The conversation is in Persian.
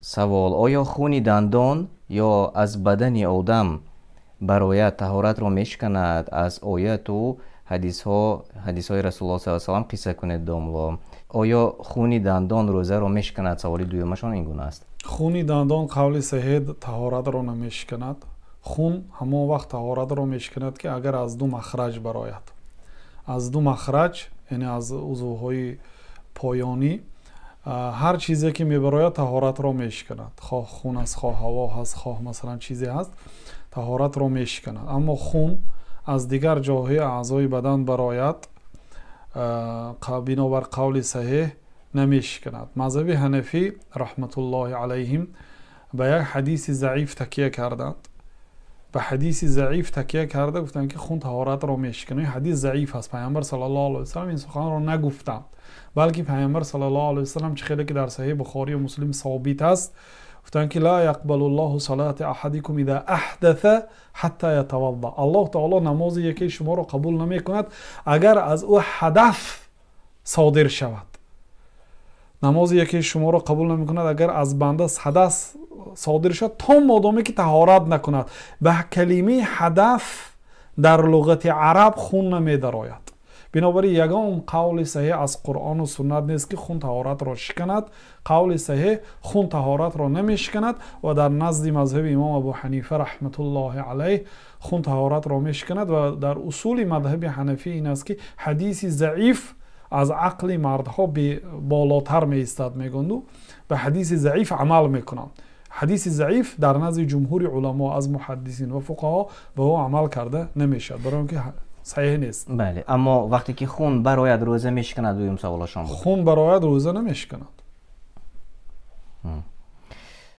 سوال: آیا خون دندان یا از بدن آدم برای طهارت را میشکند؟ از آیات و حدیث های رسول الله صلی الله علیه و سلم قصه کنید داملا. آیا خون دندان روزه را میشکند؟ سوال دومشان این گونه است. خون دندان قول صحیح طهارت را نمیشکند. خون همان وقت طهارت را میشکند که اگر از دو مخرج براید. از دو مخرج یعنی از عضوهای پایانی هر چیزی که میبراید طهارت را میشکند. خواه خون است، خواه هوا هست، خواه مثلا چیزی هست، طهارت را میشکند. اما خون از دیگر جاهای اعضای بدن براید بنابر قول صحیح نمیشکند. مذهب حنفی رحمت الله علیهم به یک حدیث ضعیف تکیه کردند. به حدیث ضعیف تکیه کرده گفتند که خون طهارت را میشکنه. حدیث ضعیف است. پیامبر صلی الله علیه و سلم این سخن را نگفتند، بلکه پیامبر صلی الله علیه و سلم چه خیلی که در صحیح بخاری و مسلم ثابت است گفتند که لا یقبل الله صلاة احدکم اذا احدث حتی یتوضا. الله تعالی نماز یکی شما را قبول نمی کند اگر از او حدث صادر شود. نماز یکی شما را قبول نمی کند اگر از بنده حدث صادر شد تا مادامی که طهارت نکند. به کلمه حدث در لغت عرب خون نمی دراید. بنابراین یگان قول صحیح از قرآن و سنت نیست که خون طهارت را شکند. قول صحیح خون طهارت را نمی شکند و در نزد مذهب امام ابو حنیفه رحمت الله علیه خون طهارت را می شکند. و در اصول مذهب حنفی این است که حدیث ضعیف از عقل مردها بالاتر می ایستد. میگویند به حدیث ضعیف عمل میکنند. حدیث ضعیف در نزد جمهور علما از محدثین و فقها به او عمل کرده نمیشد، برای اینکه صحیح نیست. بله، اما وقتی که خون براید روزه میشکند دویم سوال شما بود. خون براید روزه نمیشکند.